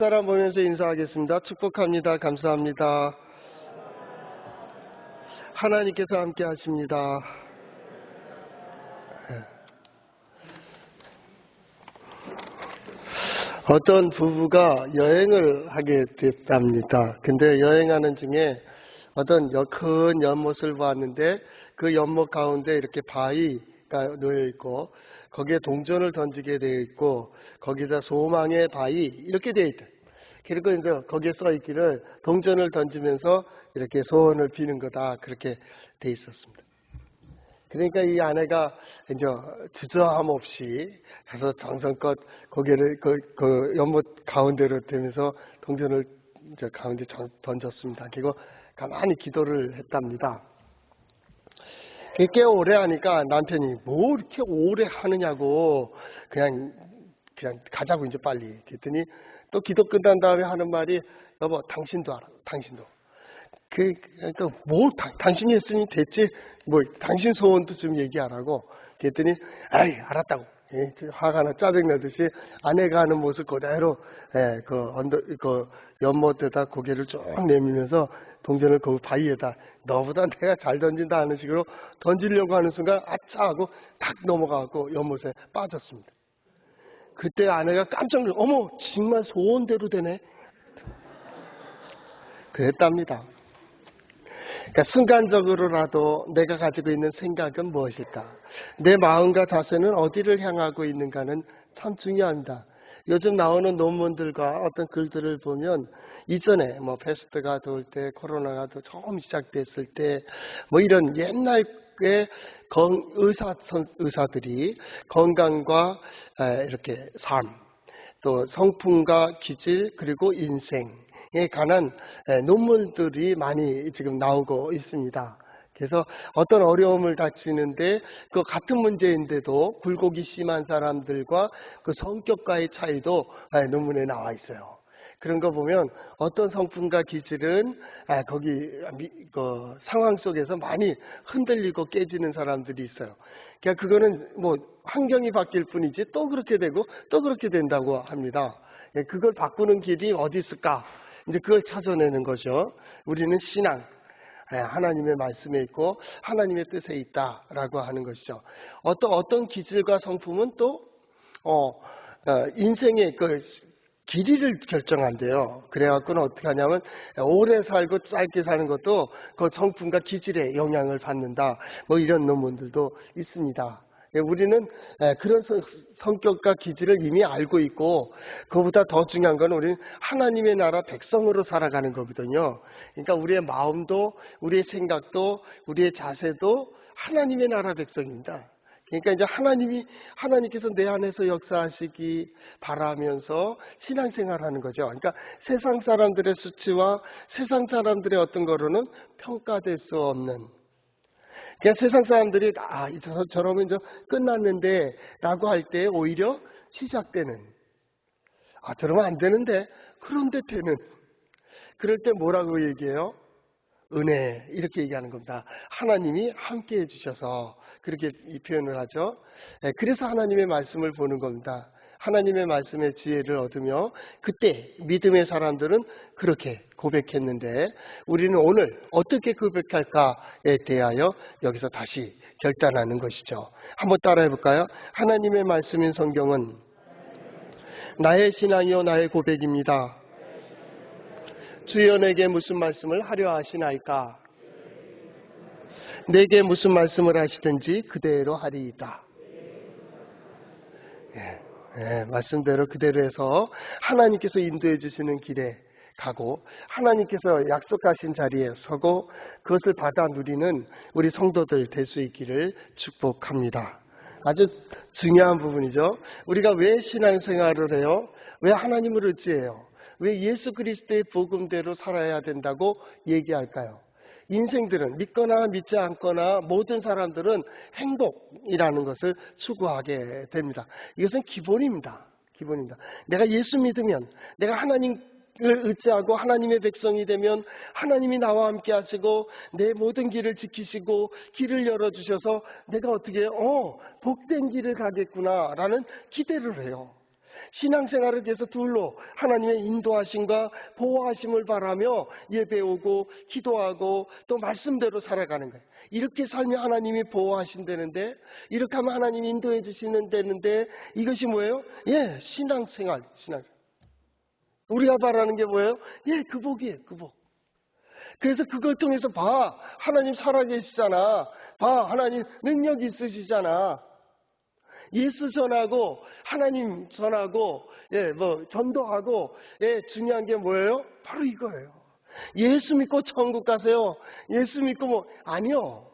사람 보면서 인사하겠습니다. 축복합니다. 감사합니다. 하나님께서 함께 하십니다. 어떤 부부가 여행을 하게 됐답니다. 근데 여행하는 중에 어떤 큰 연못을 봤는데 그 연못 가운데 이렇게 바위가 놓여 있고 거기에 동전을 던지게 되어 있고 거기다 소망의 바위 이렇게 되어 있다. 그리고 이제 거기에 써 있기를 동전을 던지면서 이렇게 소원을 비는 거다 그렇게 돼 있었습니다. 그러니까 이 아내가 이제 주저함 없이 가서 정성껏 고개를 그 연못 가운데로 대면서 동전을 이제 가운데 던졌습니다. 그리고 가만히 기도를 했답니다. 꽤 오래 하니까 남편이 뭐 이렇게 오래 하느냐고 그냥 가자고 이제 빨리. 그랬더니 또 기도 끝난 다음에 하는 말이 여보 당신도 알아. 당신도. 그러니까 뭐 당신이 했으니 됐지. 뭐 당신 소원도 좀 얘기하라고. 그랬더니 아이 알았다고. 화가 나 짜증나듯이 아내가 하는 모습 그대로 그 연못에다 고개를 쭉 내밀면서 동전을 그 바위에다 너보다 내가 잘 던진다 하는 식으로 던지려고 하는 순간 아차 하고 탁 넘어가고 연못에 빠졌습니다. 그때 아내가 깜짝 놀라 어머 정말 소원대로 되네 그랬답니다. 그러니까 순간적으로라도 내가 가지고 있는 생각은 무엇일까? 내 마음과 자세는 어디를 향하고 있는가는 참 중요합니다. 요즘 나오는 논문들과 어떤 글들을 보면 이전에 뭐 패스트가 돌 때 코로나가 처음 시작됐을 때 뭐 이런 옛날에 의사들이 건강과 이렇게 삶, 또 성품과 기질 그리고 인생에 관한 논문들이 많이 지금 나오고 있습니다. 그래서 어떤 어려움을 닥치는데 그 같은 문제인데도 굴곡이 심한 사람들과 그 성격과의 차이도 논문에 나와 있어요. 그런 거 보면 어떤 성품과 기질은 거기 그 상황 속에서 많이 흔들리고 깨지는 사람들이 있어요. 그러니까 그거는 뭐 환경이 바뀔 뿐이지 또 그렇게 되고 또 그렇게 된다고 합니다. 그걸 바꾸는 길이 어디 있을까? 이제 그걸 찾아내는 거죠. 우리는 신앙, 하나님의 말씀에 있고 하나님의 뜻에 있다라고 하는 것이죠. 어떤 기질과 성품은 또 인생의 그 길이를 결정한대요. 그래갖고는 어떻게 하냐면 오래 살고 짧게 사는 것도 그 성품과 기질에 영향을 받는다. 뭐 이런 논문들도 있습니다. 우리는 그런 성격과 기질을 이미 알고 있고 그보다 더 중요한 건 우리는 하나님의 나라 백성으로 살아가는 거거든요. 그러니까 우리의 마음도 우리의 생각도 우리의 자세도 하나님의 나라 백성입니다. 그러니까 이제 하나님께서 내 안에서 역사하시기 바라면서 신앙생활하는 거죠. 그러니까 세상 사람들의 수치와 세상 사람들의 어떤 거로는 평가될 수 없는. 그냥 세상 사람들이 저러면 이제 끝났는데 라고 할 때 오히려 시작되는. 저러면 안 되는데 그런데 되는. 그럴 때 뭐라고 얘기해요? 은혜 이렇게 얘기하는 겁니다. 하나님이 함께 해주셔서 그렇게 이 표현을 하죠. 그래서 하나님의 말씀을 보는 겁니다. 하나님의 말씀의 지혜를 얻으며 그때 믿음의 사람들은 그렇게 고백했는데 우리는 오늘 어떻게 고백할까에 대하여 여기서 다시 결단하는 것이죠. 한번 따라해 볼까요? 하나님의 말씀인 성경은 나의 신앙이요 나의 고백입니다. 주여 내게 무슨 말씀을 하려 하시나이까? 내게 무슨 말씀을 하시든지 그대로 하리이다. 말씀대로 그대로 해서 하나님께서 인도해 주시는 길에 가고 하나님께서 약속하신 자리에 서고 그것을 받아 누리는 우리 성도들 될 수 있기를 축복합니다. 아주 중요한 부분이죠. 우리가 왜 신앙생활을 해요? 왜 하나님을 의지해요? 왜 예수 그리스도의 복음대로 살아야 된다고 얘기할까요? 인생들은 믿거나 믿지 않거나 모든 사람들은 행복이라는 것을 추구하게 됩니다. 이것은 기본입니다. 기본입니다. 내가 예수 믿으면 내가 하나님을 의지하고 하나님의 백성이 되면 하나님이 나와 함께 하시고 내 모든 길을 지키시고 길을 열어주셔서 내가 어떻게 복된 길을 가겠구나라는 기대를 해요. 신앙생활을 위해서 둘로 하나님의 인도하심과 보호하심을 바라며 예배오고 기도하고 또 말씀대로 살아가는 거예요. 이렇게 살면 하나님이 보호하신다는데, 이렇게 하면 하나님이 인도해 주시는다는데, 이것이 뭐예요? 예, 신앙생활. 우리가 바라는 게 뭐예요? 예, 그 복이에요, 그 복. 그래서 그걸 통해서 봐, 하나님 살아계시잖아. 봐, 하나님 능력 있으시잖아. 예수 전하고 하나님 전하고 전도하고 중요한 게 뭐예요? 바로 이거예요. 예수 믿고 천국 가세요. 예수 믿고 아니요.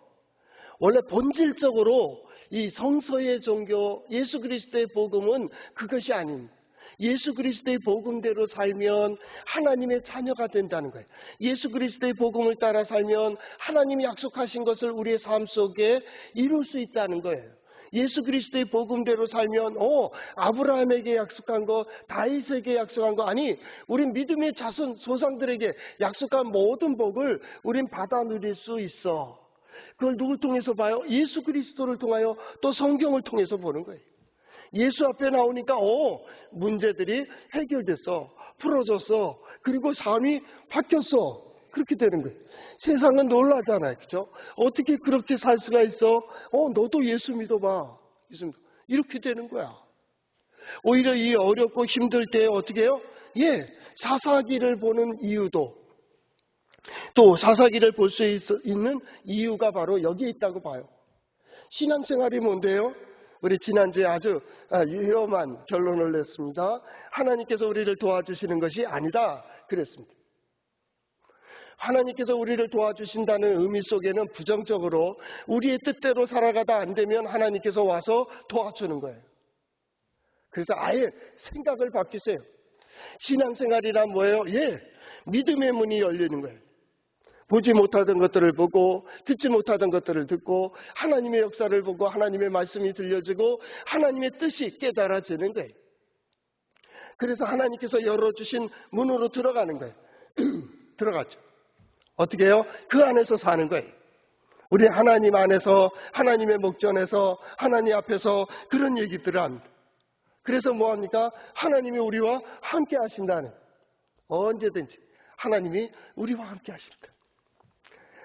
원래 본질적으로 이 성서의 종교, 예수 그리스도의 복음은 그것이 아닙니다. 예수 그리스도의 복음대로 살면 하나님의 자녀가 된다는 거예요. 예수 그리스도의 복음을 따라 살면 하나님이 약속하신 것을 우리의 삶 속에 이룰 수 있다는 거예요. 예수 그리스도의 복음대로 살면 아브라함에게 약속한 거, 다윗에게 약속한 거, 아니 우린 믿음의 자손 조상들에게 약속한 모든 복을 우린 받아 누릴 수 있어. 그걸 누굴 통해서 봐요? 예수 그리스도를 통하여, 또 성경을 통해서 보는 거예요. 예수 앞에 나오니까 문제들이 해결됐어, 풀어졌어, 그리고 삶이 바뀌었어. 그렇게 되는 거예요. 세상은 놀라잖아요. 그죠? 어떻게 그렇게 살 수가 있어? 너도 예수 믿어봐. 이렇게 되는 거야. 오히려 이 어렵고 힘들 때 어떻게 해요? 사사기를 보는 이유도, 또 사사기를 볼 수 있는 이유가 바로 여기에 있다고 봐요. 신앙생활이 뭔데요? 우리 지난주에 아주 위험한 결론을 냈습니다. 하나님께서 우리를 도와주시는 것이 아니다 그랬습니다. 하나님께서 우리를 도와주신다는 의미 속에는 부정적으로 우리의 뜻대로 살아가다 안 되면 하나님께서 와서 도와주는 거예요. 그래서 아예 생각을 바뀌세요. 신앙생활이란 뭐예요? 믿음의 문이 열리는 거예요. 보지 못하던 것들을 보고, 듣지 못하던 것들을 듣고, 하나님의 역사를 보고, 하나님의 말씀이 들려지고, 하나님의 뜻이 깨달아지는 거예요. 그래서 하나님께서 열어주신 문으로 들어가는 거예요. 들어갔죠. 어떻게 해요? 그 안에서 사는 거예요. 우리 하나님 안에서, 하나님의 목전에서, 하나님 앞에서 그런 얘기들을 합니다. 그래서 뭐합니까? 하나님이 우리와 함께 하신다는, 언제든지 하나님이 우리와 함께 하십니다.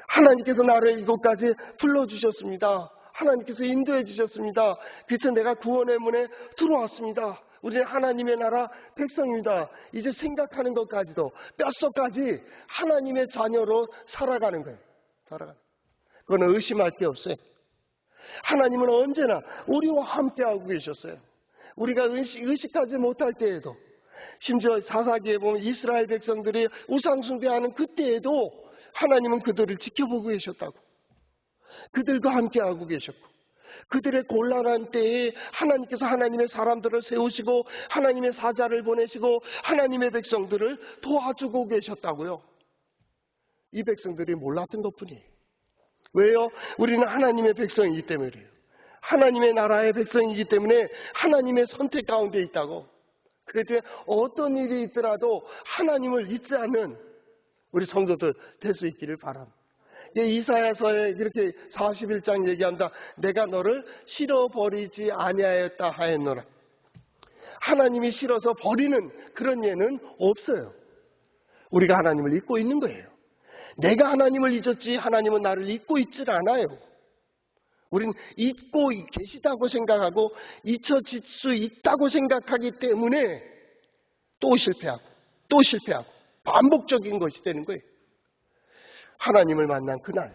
하나님께서 나를 이곳까지 불러주셨습니다. 하나님께서 인도해 주셨습니다. 그래서 내가 구원의 문에 들어왔습니다. 우리는 하나님의 나라 백성입니다. 이제 생각하는 것까지도, 뼛속까지 하나님의 자녀로 살아가는 거예요. 그거는 의심할 게 없어요. 하나님은 언제나 우리와 함께하고 계셨어요. 우리가 의식하지 못할 때에도, 심지어 사사기에 보면 이스라엘 백성들이 우상숭배하는 그때에도 하나님은 그들을 지켜보고 계셨다고. 그들과 함께하고 계셨고, 그들의 곤란한 때에 하나님께서 하나님의 사람들을 세우시고 하나님의 사자를 보내시고 하나님의 백성들을 도와주고 계셨다고요. 이 백성들이 몰랐던 것뿐이에요. 왜요? 우리는 하나님의 백성이기 때문에 그래요. 하나님의 나라의 백성이기 때문에 하나님의 선택 가운데 있다고. 그래서 어떤 일이 있더라도 하나님을 잊지 않는 우리 성도들 될 수 있기를 바랍니다. 이사야서에 이렇게 41장 얘기한다. 내가 너를 싫어버리지 아니하였다 하였노라. 하나님이 싫어서 버리는 그런 예는 없어요. 우리가 하나님을 잊고 있는 거예요. 내가 하나님을 잊었지 하나님은 나를 잊고 있질 않아요. 우리는 잊고 계시다고 생각하고 잊혀질 수 있다고 생각하기 때문에 또 실패하고 반복적인 것이 되는 거예요. 하나님을 만난 그날,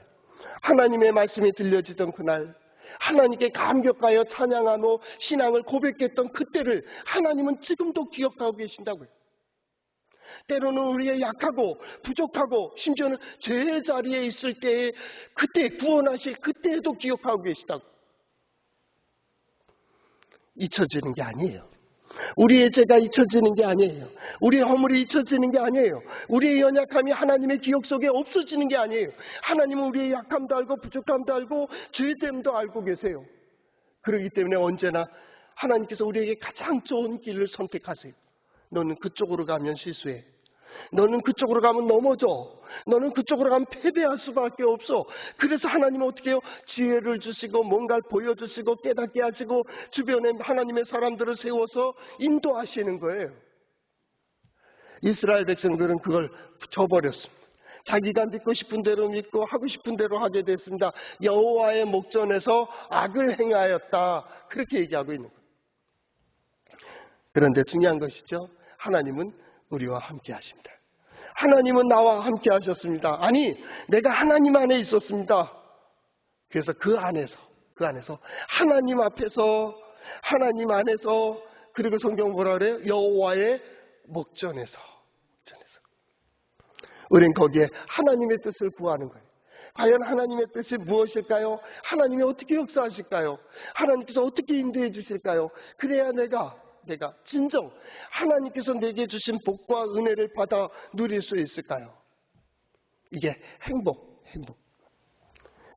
하나님의 말씀이 들려지던 그날, 하나님께 감격하여 찬양하며 신앙을 고백했던 그때를 하나님은 지금도 기억하고 계신다고요. 때로는 우리의 약하고 부족하고 심지어는 죄의 자리에 있을 때에 그때 구원하실 그때에도 기억하고 계시다고. 잊혀지는 게 아니에요. 우리의 죄가 잊혀지는 게 아니에요. 우리의 허물이 잊혀지는 게 아니에요. 우리의 연약함이 하나님의 기억 속에 없어지는 게 아니에요. 하나님은 우리의 약함도 알고 부족함도 알고 죄됨도 알고 계세요. 그렇기 때문에 언제나 하나님께서 우리에게 가장 좋은 길을 선택하세요. 너는 그쪽으로 가면 실수해. 너는 그쪽으로 가면 넘어져. 너는 그쪽으로 가면 패배할 수밖에 없어. 그래서 하나님은 어떻게 해요? 지혜를 주시고 뭔가를 보여주시고 깨닫게 하시고 주변에 하나님의 사람들을 세워서 인도하시는 거예요. 이스라엘 백성들은 그걸 저버렸습니다. 자기가 믿고 싶은 대로 믿고 하고 싶은 대로 하게 됐습니다. 여호와의 목전에서 악을 행하였다. 그렇게 얘기하고 있는 거예요. 그런데 중요한 것이죠. 하나님은 우리와 함께 하십니다. 하나님은 나와 함께 하셨습니다. 아니, 내가 하나님 안에 있었습니다. 그래서 그 안에서 하나님 앞에서 하나님 안에서 그리고 성경 뭐라 그래요? 여호와의 목전에서 우린 거기에 하나님의 뜻을 구하는 거예요. 과연 하나님의 뜻이 무엇일까요? 하나님이 어떻게 역사하실까요? 하나님께서 어떻게 인도해 주실까요? 그래야 내가 진정 하나님께서 내게 주신 복과 은혜를 받아 누릴 수 있을까요? 이게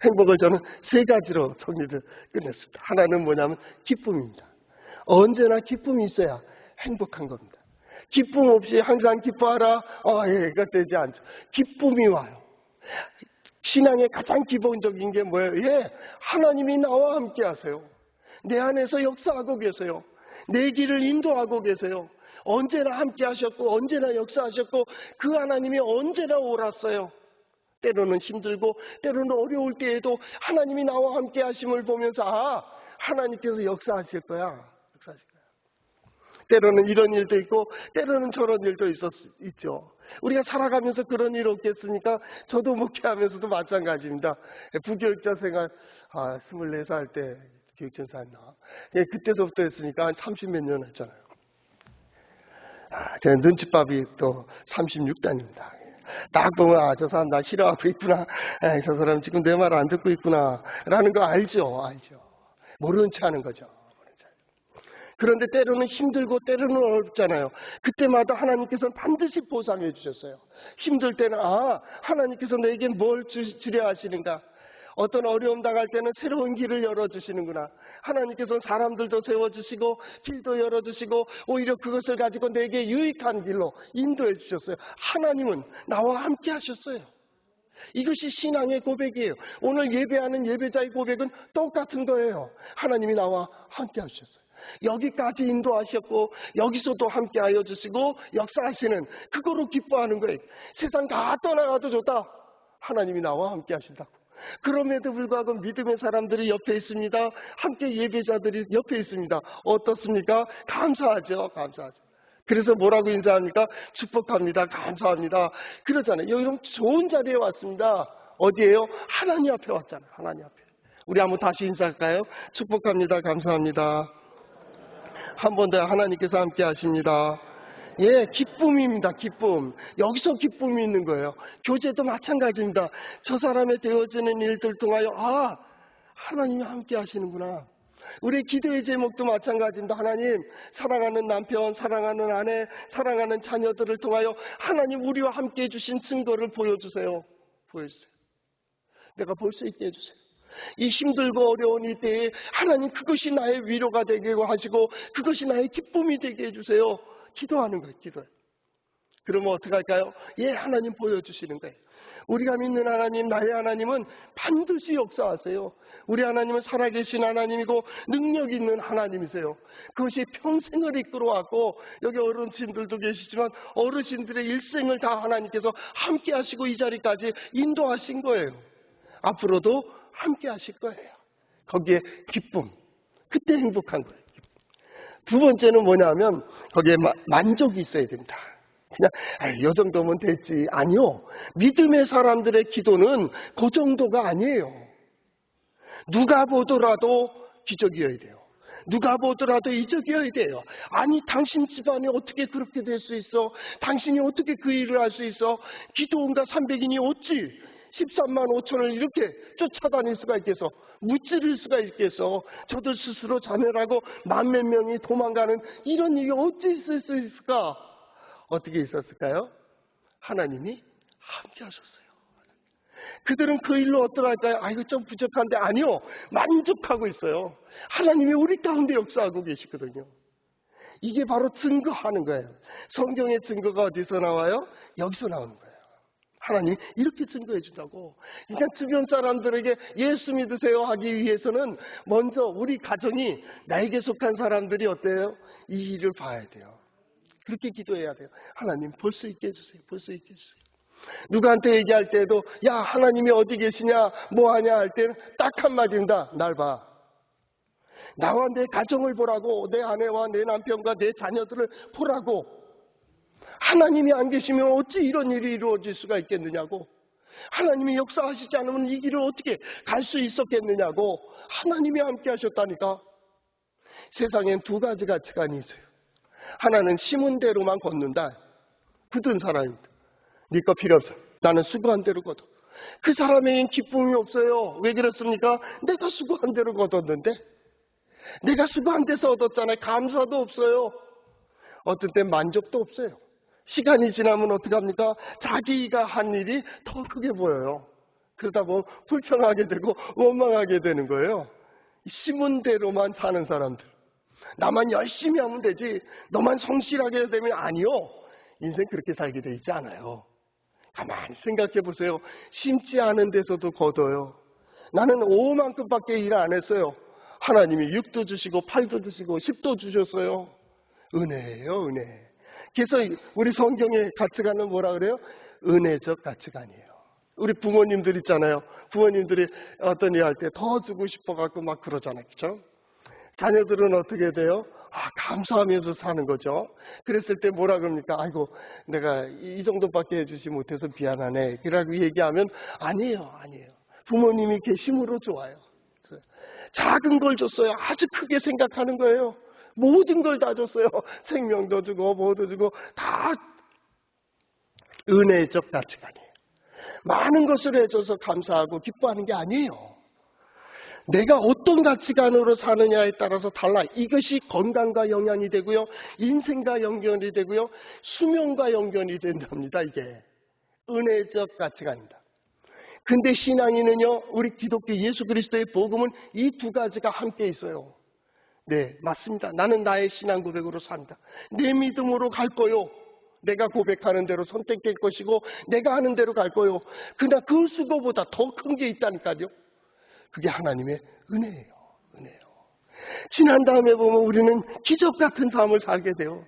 행복을 저는 세 가지로 정리를 끝냈습니다. 하나는 뭐냐면 기쁨입니다. 언제나 기쁨이 있어야 행복한 겁니다. 기쁨 없이 항상 기뻐하라. 이거 되지 않죠. 기쁨이 와요. 신앙의 가장 기본적인 게 뭐예요? 하나님이 나와 함께 하세요. 내 안에서 역사하고 계세요. 내 길을 인도하고 계세요. 언제나 함께 하셨고 언제나 역사하셨고 그 하나님이 언제나 옳았어요. 때로는 힘들고 때로는 어려울 때에도 하나님이 나와 함께 하심을 보면서 하나님께서 역사하실 거야. 때로는 이런 일도 있고 때로는 저런 일도 있죠. 우리가 살아가면서 그런 일 없겠습니까? 저도 목회하면서도 마찬가지입니다. 부교육자 생활 24살 때 교육전사 나 그때서부터 했으니까 한 30몇 년 했잖아요. 제가 눈칫밥이 또 36단입니다. 딱 보면 저 사람 나 싫어하고 있구나. 저 사람 지금 내 말 안 듣고 있구나 라는 거 알죠. 모르는 체 하는 거죠. 그런데 때로는 힘들고 때로는 어렵잖아요. 그때마다 하나님께서는 반드시 보상해 주셨어요. 힘들 때는 하나님께서 내게 뭘 주려 하시는가. 어떤 어려움 당할 때는 새로운 길을 열어주시는구나. 하나님께서 사람들도 세워주시고 길도 열어주시고 오히려 그것을 가지고 내게 유익한 길로 인도해 주셨어요. 하나님은 나와 함께 하셨어요. 이것이 신앙의 고백이에요. 오늘 예배하는 예배자의 고백은 똑같은 거예요. 하나님이 나와 함께 하셨어요. 여기까지 인도하셨고 여기서도 함께하여 주시고 역사하시는 그거로 기뻐하는 거예요. 세상 다 떠나가도 좋다. 하나님이 나와 함께 하신다고. 그럼에도 불구하고 믿음의 사람들이 옆에 있습니다. 함께 예배자들이 옆에 있습니다. 어떻습니까? 감사하죠. 그래서 뭐라고 인사합니까? 축복합니다. 감사합니다. 그러잖아요. 여러분 좋은 자리에 왔습니다. 어디에요? 하나님 앞에 왔잖아요. 하나님 앞에. 우리 한번 다시 인사할까요? 축복합니다. 감사합니다. 한 번 더 하나님께서 함께 하십니다. 기쁨입니다. 기쁨. 여기서 기쁨이 있는 거예요. 교제도 마찬가지입니다. 저 사람의 되어지는 일들 통하여 하나님이 함께 하시는구나. 우리 기도의 제목도 마찬가지입니다. 하나님, 사랑하는 남편, 사랑하는 아내, 사랑하는 자녀들을 통하여 하나님 우리와 함께 해주신 증거를 보여주세요. 내가 볼 수 있게 해주세요. 이 힘들고 어려운 이때에 하나님 그것이 나의 위로가 되게 하시고 그것이 나의 기쁨이 되게 해주세요. 기도하는 거예요. 기도해요. 그러면 어떻게 할까요? 하나님 보여주시는 거예요. 우리가 믿는 하나님, 나의 하나님은 반드시 역사하세요. 우리 하나님은 살아계신 하나님이고 능력 있는 하나님이세요. 그것이 평생을 이끌어왔고 여기 어르신들도 계시지만 어르신들의 일생을 다 하나님께서 함께 하시고 이 자리까지 인도하신 거예요. 앞으로도 함께 하실 거예요. 거기에 기쁨. 그때 행복한 거예요. 두 번째는 뭐냐면 거기에 만족이 있어야 됩니다. 그냥 이 정도면 됐지. 아니요. 믿음의 사람들의 기도는 그 정도가 아니에요. 누가 보더라도 기적이어야 돼요. 누가 보더라도 이적이어야 돼요. 아니 당신 집안에 어떻게 그렇게 될 수 있어? 당신이 어떻게 그 일을 할 수 있어? 기도원가 300인이 어찌 13만 5천을 이렇게 쫓아다닐 수가 있겠어? 무찌를 수가 있겠어? 저들 스스로 자멸하고 만몇 명이 도망가는 이런 일이 어찌 있을 수 있을까? 어떻게 있었을까요? 하나님이 함께 하셨어요. 그들은 그 일로 어떡할까요? 이거 좀 부족한데 아니요. 만족하고 있어요. 하나님이 우리 가운데 역사하고 계시거든요. 이게 바로 증거하는 거예요. 성경의 증거가 어디서 나와요? 여기서 나오는 거예요. 하나님이 이렇게 증거해 준다고. 그러니까 주변 사람들에게 예수 믿으세요 하기 위해서는 먼저 우리 가정이 나에게 속한 사람들이 어때요? 이 일을 봐야 돼요. 그렇게 기도해야 돼요. 하나님 볼 수 있게 해주세요. 볼 수 있게 해주세요. 누구한테 얘기할 때도 야 하나님이 어디 계시냐 뭐하냐 할 때는 딱 한마디입니다. 날 봐. 나와 내 가정을 보라고, 내 아내와 내 남편과 내 자녀들을 보라고. 하나님이 안 계시면 어찌 이런 일이 이루어질 수가 있겠느냐고. 하나님이 역사하시지 않으면 이 길을 어떻게 갈 수 있었겠느냐고. 하나님이 함께 하셨다니까. 세상엔 두 가지 가치관이 있어요. 하나는 심은 대로만 걷는다. 굳은 사람입니다. 네 거 필요 없어. 나는 수고한 대로 걷어. 그 사람에겐 기쁨이 없어요. 왜 그렇습니까? 내가 수고한 대로 걷었는데. 내가 수고한 데서 얻었잖아요. 감사도 없어요. 어떤 땐 만족도 없어요. 시간이 지나면 어떡합니까? 자기가 한 일이 더 크게 보여요. 그러다 보면 불평하게 되고 원망하게 되는 거예요. 심은 대로만 사는 사람들. 나만 열심히 하면 되지. 너만 성실하게 되면 아니요. 인생 그렇게 살게 돼 있지 않아요. 가만히 생각해 보세요. 심지 않은 데서도 거둬요. 나는 5만큼밖에 일 안 했어요. 하나님이 6도 주시고 8도 주시고 10도 주셨어요. 은혜예요, 은혜. 그래서 우리 성경의 가치관은 뭐라 그래요? 은혜적 가치관이에요. 우리 부모님들 있잖아요. 부모님들이 어떤 일 할 때 더 주고 싶어갖고 막 그러잖아요. 그렇죠? 자녀들은 어떻게 돼요? 감사하면서 사는 거죠. 그랬을 때 뭐라 그럽니까? 아이고, 내가 이 정도밖에 해주지 못해서 미안하네. 그러고 얘기하면 아니에요, 아니에요. 부모님이 계심으로 좋아요. 작은 걸 줬어요. 아주 크게 생각하는 거예요. 모든 걸 다 줬어요. 생명도 주고 뭐도 주고 다 은혜적 가치관이에요. 많은 것을 해줘서 감사하고 기뻐하는 게 아니에요. 내가 어떤 가치관으로 사느냐에 따라서 달라. 이것이 건강과 영향이 되고요. 인생과 연결이 되고요. 수명과 연결이 된답니다. 이게 은혜적 가치관입니다. 근데 신앙인은요, 우리 기독교 예수 그리스도의 복음은 이 두 가지가 함께 있어요. 네, 맞습니다. 나는 나의 신앙 고백으로 삽니다. 내 믿음으로 갈 거요. 내가 고백하는 대로 선택될 것이고 내가 하는 대로 갈 거요. 그러나 그 수고보다 더 큰 게 있다니까요. 그게 하나님의 은혜예요. 은혜예요. 지난 다음에 보면 우리는 기적 같은 삶을 살게 돼요.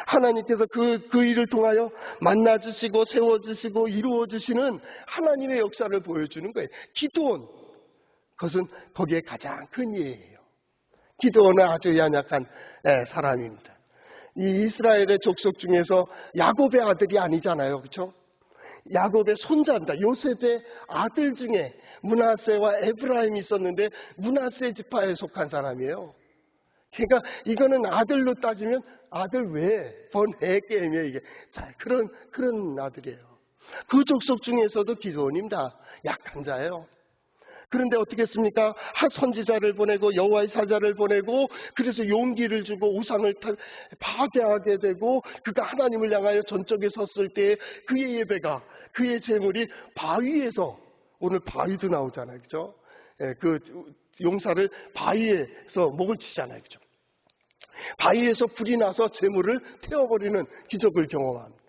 하나님께서 그 일을 통하여 만나주시고 세워주시고 이루어주시는 하나님의 역사를 보여주는 거예요. 기드온, 그것은 거기에 가장 큰 예예요. 기드온은 아주 연약한 사람입니다. 이 이스라엘의 족속 중에서 야곱의 아들이 아니잖아요. 그렇죠? 야곱의 손자입니다. 요셉의 아들 중에 므낫세와 에브라임이 있었는데 므낫세 지파에 속한 사람이에요. 그러니까 이거는 아들로 따지면 아들 외에 번외 게임이에요. 이게 자, 그런 아들이에요. 그 족속 중에서도 기드온입니다. 약한 자예요. 그런데 어떻게 했습니까? 한 선지자를 보내고 여호와의 사자를 보내고 그래서 용기를 주고 우상을 파괴하게 되고 그가 하나님을 향하여 전적에 섰을 때 그의 예배가 그의 제물이 바위에서, 오늘 바위도 나오잖아요. 그죠? 그 용사를 바위에서 목을 치잖아요. 그죠? 바위에서 불이 나서 제물을 태워버리는 기적을 경험합니다.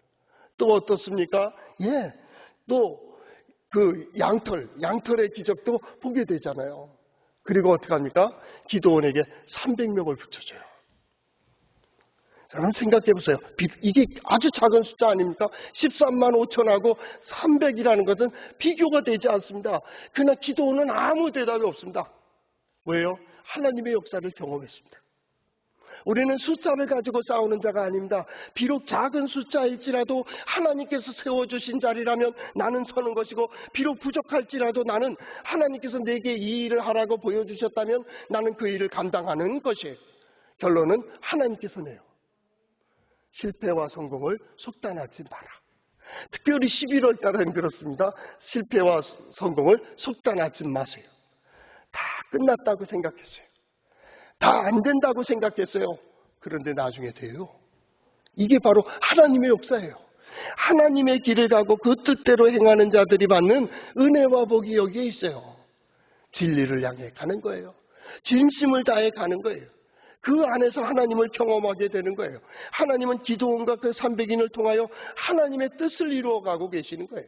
또 어떻습니까? 또 그 양털의 기적도 보게 되잖아요. 그리고 어떻게 합니까? 기드온에게 300명을 붙여줘요. 여러분 생각해 보세요. 이게 아주 작은 숫자 아닙니까? 13만 5천하고 300이라는 것은 비교가 되지 않습니다. 그러나 기드온은 아무 대답이 없습니다. 왜요? 하나님의 역사를 경험했습니다. 우리는 숫자를 가지고 싸우는 자가 아닙니다. 비록 작은 숫자일지라도 하나님께서 세워주신 자리라면 나는 서는 것이고, 비록 부족할지라도 나는 하나님께서 내게 이 일을 하라고 보여주셨다면 나는 그 일을 감당하는 것이에요. 결론은 하나님께서 내요. 실패와 성공을 속단하지 마라. 특별히 11월 달은 그렇습니다. 실패와 성공을 속단하지 마세요. 다 끝났다고 생각했어요. 다 안 된다고 생각했어요. 그런데 나중에 돼요. 이게 바로 하나님의 역사예요. 하나님의 길을 가고 그 뜻대로 행하는 자들이 받는 은혜와 복이 여기에 있어요. 진리를 향해 가는 거예요. 진심을 다해 가는 거예요. 그 안에서 하나님을 경험하게 되는 거예요. 하나님은 기도원과 그 300인을 통하여 하나님의 뜻을 이루어가고 계시는 거예요.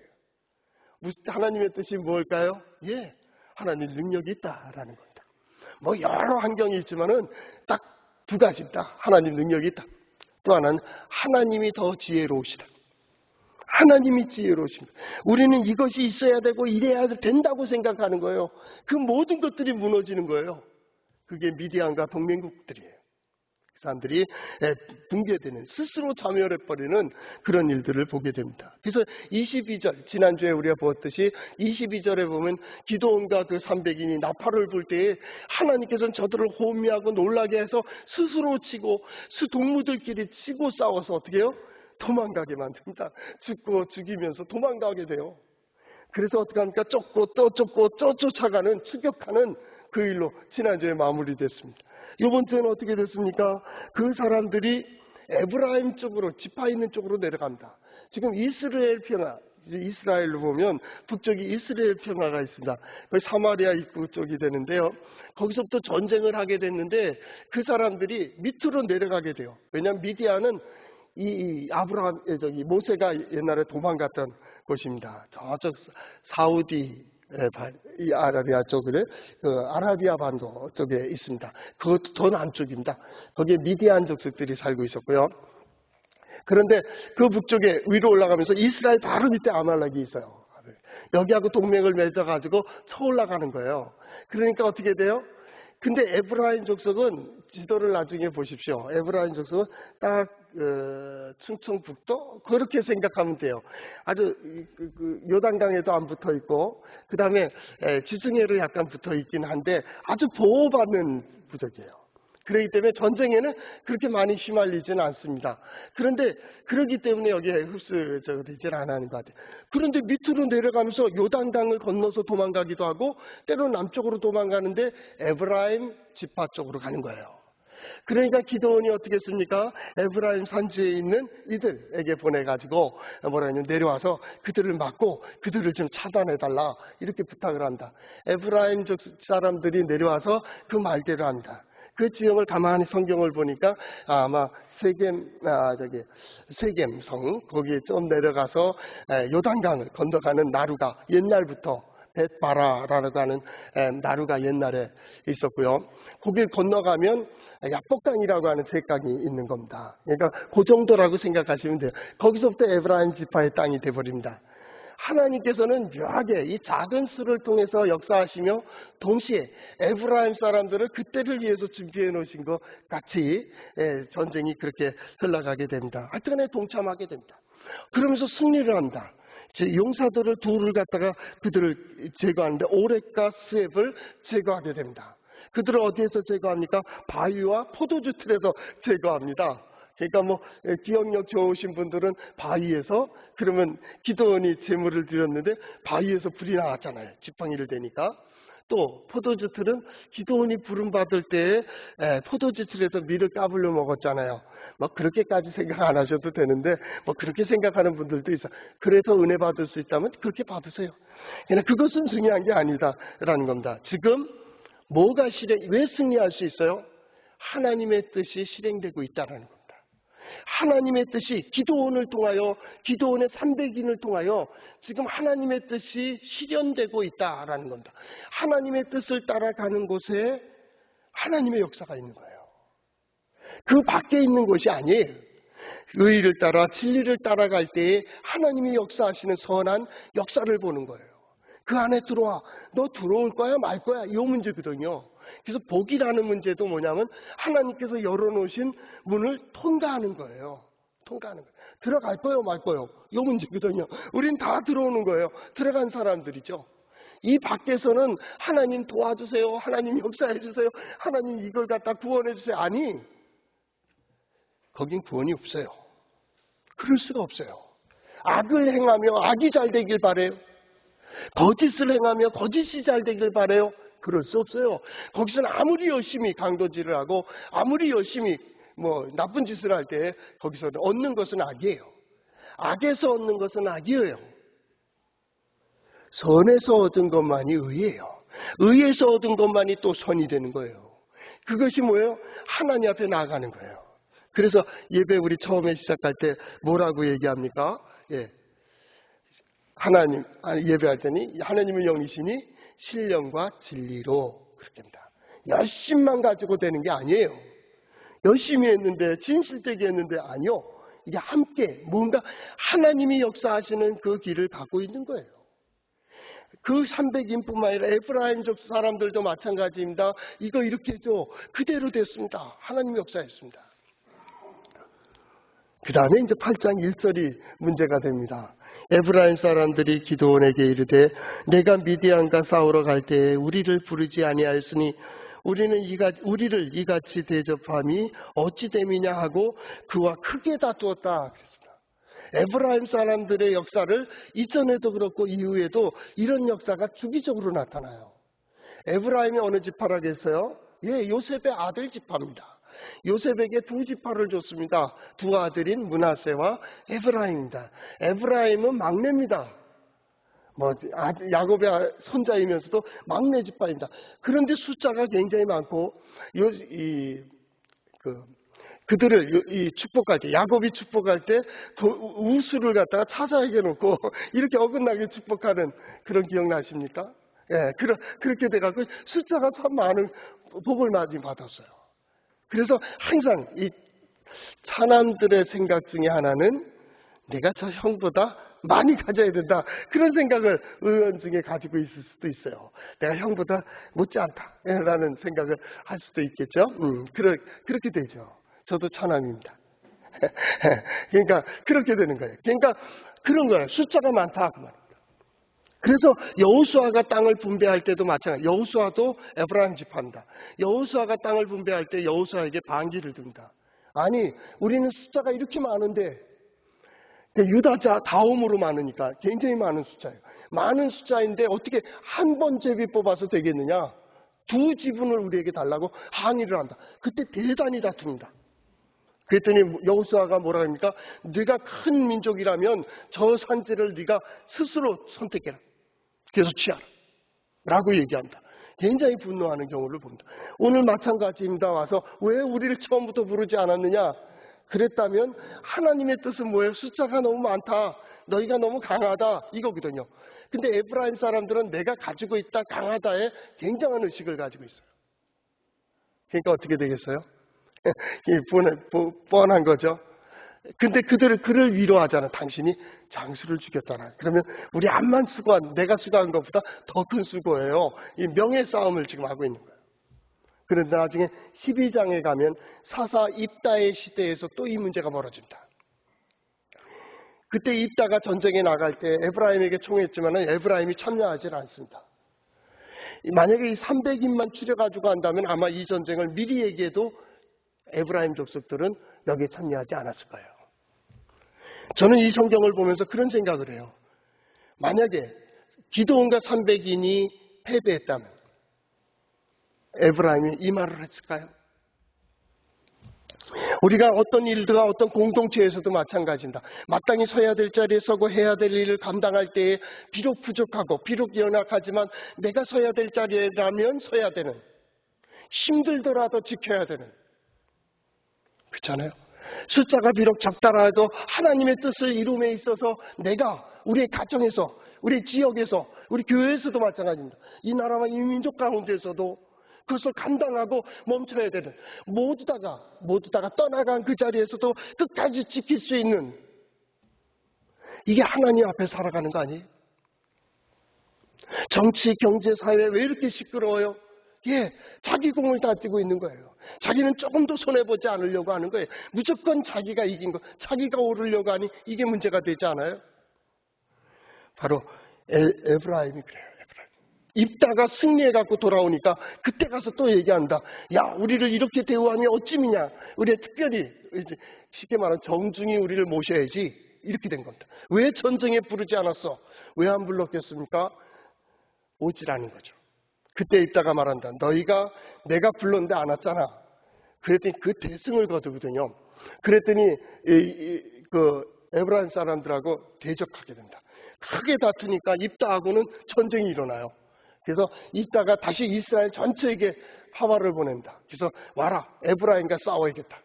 하나님의 뜻이 뭘까요? 예, 하나님 능력이 있다라는 겁니다. 뭐 여러 환경이 있지만은 딱 두 가지입니다. 하나님 능력이 있다. 또 하나는 하나님이 더 지혜로우시다. 하나님이 지혜로우십니다. 우리는 이것이 있어야 되고 이래야 된다고 생각하는 거예요. 그 모든 것들이 무너지는 거예요. 그게 미디안과 동맹국들이에요. 그 사람들이 붕괴되는, 스스로 자멸해버리는 그런 일들을 보게 됩니다. 그래서 22절, 지난주에 우리가 보았듯이 22절에 보면 기드온과 그 300인이 나팔을 불 때에 하나님께서는 저들을 호미하고 놀라게 해서 스스로 치고 동무들끼리 치고 싸워서 어떻게 해요? 도망가게 만듭니다. 죽고 죽이면서 도망가게 돼요. 그래서 어떻게 합니까? 쫓고 또 쫓고 또 쫓아가는, 추격하는 그 일로 지난주에 마무리됐습니다. 이번 주에는 어떻게 됐습니까? 그 사람들이 에브라임 쪽으로, 지파 있는 쪽으로 내려갑니다. 지금 이스라엘 평화, 이스라엘로 보면 북쪽이 이스라엘 평화가 있습니다. 사마리아 입구 쪽이 되는데요. 거기서부터 전쟁을 하게 됐는데 그 사람들이 밑으로 내려가게 돼요. 왜냐하면 미디안은 이 모세가 옛날에 도망갔던 곳입니다. 저쪽 사우디, 이 아라비아 쪽에, 아라비아 반도 쪽에 있습니다. 그것도 더 남쪽입니다. 거기에 미디안 족속들이 살고 있었고요. 그런데 그 북쪽에 위로 올라가면서 이스라엘 바로 밑에 아말렉이 있어요. 여기하고 동맹을 맺어가지고 쳐 올라가는 거예요. 그러니까 어떻게 돼요? 근데 에브라임 족속은 지도를 나중에 보십시오. 에브라임 족속은 딱 충청북도 그렇게 생각하면 돼요. 아주 요단강에도 안 붙어 있고 그 다음에 지중해로 약간 붙어 있긴 한데 아주 보호받는 부족이에요. 그렇기 때문에 전쟁에는 그렇게 많이 휘말리지는 않습니다. 그런데 그렇기 때문에 여기에 흡수되질 않는 것 같아요. 그런데 밑으로 내려가면서 요단강을 건너서 도망가기도 하고 때로는 남쪽으로 도망가는데 에브라임 지파 쪽으로 가는 거예요. 그러니까 기드온이 어떻게 했습니까? 에브라임 산지에 있는 이들에게 보내가지고 뭐라 하냐면 내려와서 그들을 막고 그들을 좀 차단해달라 이렇게 부탁을 합니다. 에브라임 족 사람들이 내려와서 그 말대로 합니다. 그 지형을 가만히 성경을 보니까 아마 세겜성 거기에 좀 내려가서 요단강을 건너가는 나루가 옛날부터 벳바라라고 하는 나루가 옛날에 있었고요. 거길 건너가면 야복강이라고 하는 셋강이 있는 겁니다. 그러니까 그 정도라고 생각하시면 돼요. 거기서부터 에브라임 지파의 땅이 돼버립니다. 하나님께서는 묘하게 이 작은 수를 통해서 역사하시며 동시에 에브라임 사람들을 그때를 위해서 준비해 놓으신 것 같이 전쟁이 그렇게 흘러가게 됩니다. 하여튼간에 동참하게 됩니다. 그러면서 승리를 합니다. 용사들을 둘을 갖다가 그들을 제거하는데 오렉과 스엡을 제거하게 됩니다. 그들을 어디에서 제거합니까? 바위와 포도주 틀에서 제거합니다. 그러니까 뭐 기억력 좋으신 분들은 바위에서, 그러면 기드온이 제물을 드렸는데 바위에서 불이 나왔잖아요. 지팡이를 대니까. 또 포도주 틀은 기드온이 부름 받을 때에 포도주 틀에서 밀을 까불려 먹었잖아요. 뭐 그렇게까지 생각 안 하셔도 되는데 뭐 그렇게 생각하는 분들도 있어요. 그래서 은혜 받을 수 있다면 그렇게 받으세요. 그러나 그것은 중요한 게 아니다라는 겁니다. 지금 뭐가 왜 승리할 수 있어요? 하나님의 뜻이 실행되고 있다는 겁니다. 하나님의 뜻이 기드온을 통하여, 기드온의 300인을 통하여 지금 하나님의 뜻이 실현되고 있다라는 겁니다. 하나님의 뜻을 따라가는 곳에 하나님의 역사가 있는 거예요. 그 밖에 있는 것이 아니에요. 의의를 따라 진리를 따라갈 때에 하나님이 역사하시는 선한 역사를 보는 거예요. 그 안에 들어와. 너 들어올 거야 말 거야, 이 문제거든요. 그래서 복이라는 문제도 뭐냐면 하나님께서 열어놓으신 문을 통과하는 거예요. 통과하는 거예요. 들어갈 거요 말 거요, 이 문제거든요. 우린 다 들어오는 거예요. 들어간 사람들이죠. 이 밖에서는 하나님 도와주세요, 하나님 역사해 주세요, 하나님 이걸 갖다 구원해 주세요. 아니, 거긴 구원이 없어요. 그럴 수가 없어요. 악을 행하며 악이 잘 되길 바래요. 거짓을 행하며 거짓이 잘 되길 바래요. 그럴 수 없어요. 거기서는 아무리 열심히 강도질을 하고 아무리 열심히 뭐 나쁜 짓을 할 때 거기서 얻는 것은 악이에요. 악에서 얻는 것은 악이에요. 선에서 얻은 것만이 의예요. 의에서 얻은 것만이 또 선이 되는 거예요. 그것이 뭐예요? 하나님 앞에 나아가는 거예요. 그래서 예배 우리 처음에 시작할 때 뭐라고 얘기합니까? 예. 하나님, 예배할 때니 하나님은 영이시니 신령과 진리로 그렇게 합니다. 열심만 가지고 되는 게 아니에요. 열심히 했는데, 진실되게 했는데 아니요. 이게 함께 뭔가 하나님이 역사하시는 그 길을 갖고 있는 거예요. 그 300인뿐만 아니라 에브라임족 사람들도 마찬가지입니다. 이거 이렇게 해줘. 그대로 됐습니다. 하나님이 역사했습니다. 그 다음에 이제 8장 1절이 문제가 됩니다. 에브라임 사람들이 기드온에게 이르되 내가 미디안과 싸우러 갈 때에 우리를 부르지 아니하였으니 우리를 이같이 대접함이 어찌 됨이냐 하고 그와 크게 다투었다 그랬습니다. 에브라임 사람들의 역사를 이전에도 그렇고 이후에도 이런 역사가 주기적으로 나타나요. 에브라임이 어느 지파라겠어요? 예, 요셉의 아들 지파입니다. 요셉에게 두 지파를 줬습니다. 두 아들인 므낫세와 에브라임입니다. 에브라임은 막내입니다. 야곱의 손자이면서도 막내 지파입니다. 그런데 숫자가 굉장히 많고 그들을 축복할 때, 야곱이 축복할 때 우수를 갖다가 차자에게 놓고 이렇게 어긋나게 축복하는 그런 기억나십니까? 예, 그렇게 돼가지고 숫자가 참 많은 복을 많이 받았어요. 그래서 항상 이 차남들의 생각 중에 하나는 내가 저 형보다 많이 가져야 된다. 그런 생각을 의원 중에 가지고 있을 수도 있어요. 내가 형보다 못지않다. 라는 생각을 할 수도 있겠죠. 그렇게 되죠. 저도 차남입니다. 그러니까 그렇게 되는 거예요. 그러니까 그런 거예요. 숫자가 많다. 그 말입니다. 그래서 여호수아가 땅을 분배할 때도 마찬가지. 여호수아도 에브라임 지파입니다. 여호수아가 땅을 분배할 때 여호수아에게 반기를 듭니다. 아니, 우리는 숫자가 이렇게 많은데 유다자 다음으로 많으니까 굉장히 많은 숫자예요. 많은 숫자인데 어떻게 한 번 제비 뽑아서 되겠느냐? 두 지분을 우리에게 달라고 항의를 한다. 그때 대단히 다툽니다. 그랬더니 여호수아가 뭐라 합니까? 네가 큰 민족이라면 저 산지를 네가 스스로 선택해라. 그래서 취하라. 라고 얘기합니다. 굉장히 분노하는 경우를 봅니다. 오늘 마찬가지입니다. 와서 왜 우리를 처음부터 부르지 않았느냐? 그랬다면 하나님의 뜻은 뭐예요? 숫자가 너무 많다. 너희가 너무 강하다. 이거거든요. 근데 에브라임 사람들은 내가 가지고 있다 강하다에 굉장한 의식을 가지고 있어요. 그러니까 어떻게 되겠어요? 뻔한 거죠. 근데 그를 위로하잖아. 당신이 장수를 죽였잖아. 그러면 우리 암만 수고한, 내가 수고한 것보다 더 큰 수고예요. 이 명예 싸움을 지금 하고 있는 거예요. 그런데 나중에 12장에 가면 사사 입다의 시대에서 또 이 문제가 벌어집니다. 그때 입다가 전쟁에 나갈 때 에브라임에게 청했지만 에브라임이 참여하지 않습니다. 만약에 이 300인만 추려가지고 한다면 아마 이 전쟁을 미리 얘기해도 에브라임 족속들은 여기에 참여하지 않았을 거예요. 저는 이 성경을 보면서 그런 생각을 해요. 만약에 기드온과 300인이 패배했다면 에브라임이 이 말을 했을까요? 우리가 어떤 일들과 어떤 공동체에서도 마찬가지입니다. 마땅히 서야 될 자리에 서고 해야 될 일을 감당할 때에 비록 부족하고 비록 연약하지만 내가 서야 될 자리라면 서야 되는, 힘들더라도 지켜야 되는, 그렇잖아요. 숫자가 비록 적다라도 하나님의 뜻을 이룸에 있어서 내가 우리의 가정에서, 우리 지역에서, 우리 교회에서도 마찬가지입니다. 이 나라와 이 민족 가운데서도 그것을 감당하고 멈춰야 되는, 모두 다가 떠나간 그 자리에서도 끝까지 지킬 수 있는, 이게 하나님 앞에 살아가는 거 아니에요? 정치, 경제, 사회 왜 이렇게 시끄러워요? 예, 자기 공을 다 쥐고 있는 거예요. 자기는 조금도 손해보지 않으려고 하는 거예요. 무조건 자기가 이긴 거, 자기가 오르려고 하니 이게 문제가 되지 않아요? 바로 에브라임이 그래요. 입다가 승리해갖고 돌아오니까 그때 가서 또 얘기한다. 야, 우리를 이렇게 대우하니 어찌미냐. 우리 특별히 쉽게 말하면 정중히 우리를 모셔야지. 이렇게 된 겁니다. 왜 전쟁에 부르지 않았어? 왜 안 불렀겠습니까? 오지라는 거죠. 그때 입다가 말한다. 너희가 내가 불렀는데 안 왔잖아. 그랬더니 그 대승을 거두거든요. 그랬더니 그 에브라임 사람들하고 대적하게 된다. 크게 다투니까 입다하고는 전쟁이 일어나요. 그래서 입다가 다시 이스라엘 전체에게 하와를 보낸다. 그래서 와라, 에브라임과 싸워야겠다.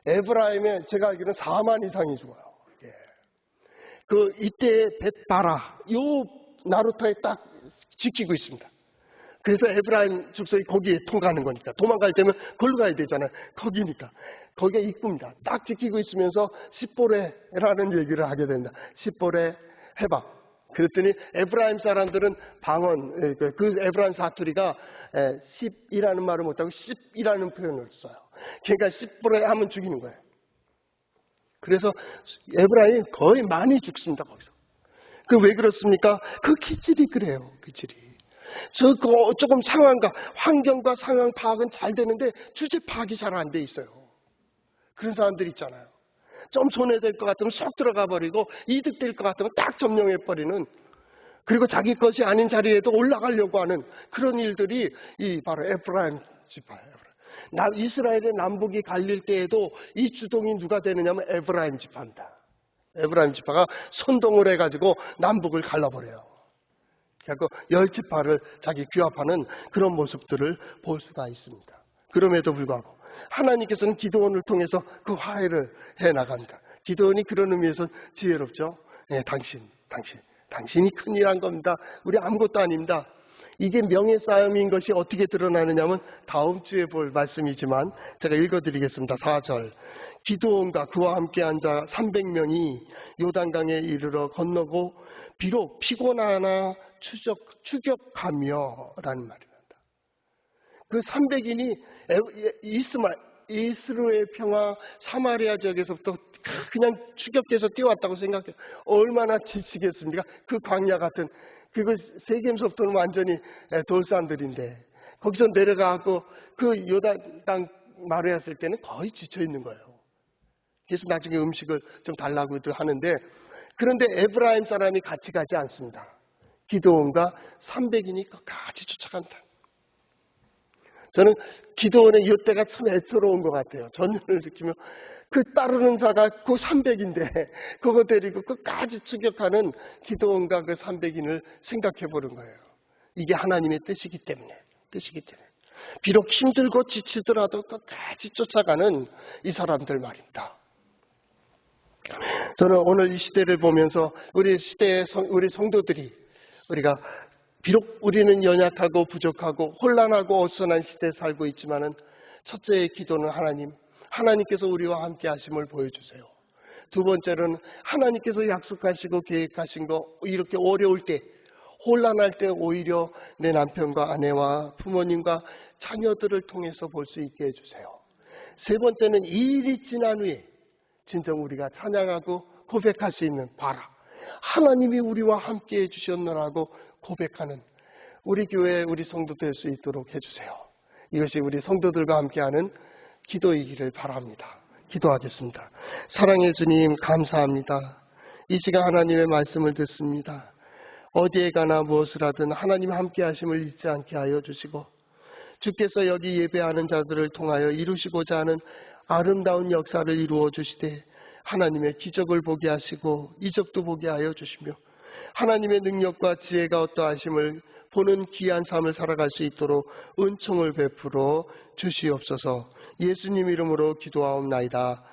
에브라임에 제가 알기로는 4만 이상이 죽어요. 예. 이때 벳바라, 요 나루터에 딱 지키고 있습니다. 그래서 에브라임 축성이 거기에 통과하는 거니까 도망갈 때면 걸로 가야 되잖아요. 거기니까 거기가 입구입니다. 딱 지키고 있으면서 십보레라는 얘기를 하게 된다. 십보레 해방. 그랬더니 에브라임 사람들은 방언, 그 에브라임 사투리가 10이라는 말을 못하고 10이라는 표현을 써요. 그러니까 10보레 하면 죽이는 거예요. 그래서 에브라임이 거의 많이 죽습니다. 거기서. 왜 그렇습니까? 기질이 그래요. 기질이. 조금 상황과 환경과 상황 파악은 잘 되는데 주제 파악이 잘 안 돼 있어요. 그런 사람들 있잖아요. 좀 손해될 것 같으면 쏙 들어가 버리고 이득될 것 같으면 딱 점령해 버리는, 그리고 자기 것이 아닌 자리에도 올라가려고 하는 그런 일들이 바로 에브라임 지파예요. 이스라엘의 남북이 갈릴 때에도 이 주동이 누가 되느냐면 에브라임 지파입니다. 에브라임 지파가 선동을 해가지고 남북을 갈라버려요. 그래서 10지파를 자기 규합하는 그런 모습들을 볼 수가 있습니다. 그럼에도 불구하고 하나님께서는 기드온을 통해서 그 화해를 해나간다. 기드온이 그런 의미에서는 지혜롭죠. 네, 당신이 큰일한 겁니다. 우리 아무것도 아닙니다. 이게 명예 싸움인 것이 어떻게 드러나느냐면 다음 주에 볼 말씀이지만 제가 읽어드리겠습니다. 4절. 기드온과 그와 함께 앉아 300명이 요단강에 이르러 건너고 비록 피곤하나 추격하며 라는 말이 난다. 그 300인이 이스라엘 평화 사마리아 지역에서부터 그냥 추격해서 뛰어왔다고 생각해요. 얼마나 지치겠습니까? 그 광야 같은, 그거 세겜서부터는 완전히 돌산들인데 거기서 내려가고 그 요단강 마루에 왔을 때는 거의 지쳐 있는 거예요. 그래서 나중에 음식을 좀 달라고도 하는데, 그런데 에브라임 사람이 같이 가지 않습니다. 기드온과 300인이 같이 쫓아간다. 저는 기드온의 이때가 참 애처로운 것 같아요. 전율을 느끼며 따르는 자가 그 300인데 그거 데리고 끝까지 추격하는 기드온과 그 300인을 생각해 보는 거예요. 이게 하나님의 뜻이기 때문에. 비록 힘들고 지치더라도 끝까지 쫓아가는 이 사람들 말입니다. 저는 오늘 이 시대를 보면서 우리 시대의 우리 성도들이, 우리가 비록 우리는 연약하고 부족하고 혼란하고 어수선한 시대에 살고 있지만은 첫째의 기도는 하나님께서 우리와 함께 하심을 보여주세요. 두 번째는 하나님께서 약속하시고 계획하신 거 이렇게 어려울 때, 혼란할 때 오히려 내 남편과 아내와 부모님과 자녀들을 통해서 볼 수 있게 해주세요. 세 번째는 이 일이 지난 후에 진정 우리가 찬양하고 고백할 수 있는, 봐라, 하나님이 우리와 함께 해주셨노라고 고백하는 우리 교회, 우리 성도 될 수 있도록 해주세요. 이것이 우리 성도들과 함께하는 기도이기를 바랍니다. 기도하겠습니다. 사랑의 주님, 감사합니다. 이 시간 하나님의 말씀을 듣습니다. 어디에 가나 무엇을 하든 하나님 함께 하심을 잊지 않게 하여 주시고, 주께서 여기 예배하는 자들을 통하여 이루시고자 하는 아름다운 역사를 이루어 주시되 하나님의 기적을 보게 하시고 이적도 보게 하여 주시며 하나님의 능력과 지혜가 어떠하심을 보는 귀한 삶을 살아갈 수 있도록 은총을 베풀어 주시옵소서. 예수님 이름으로 기도하옵나이다.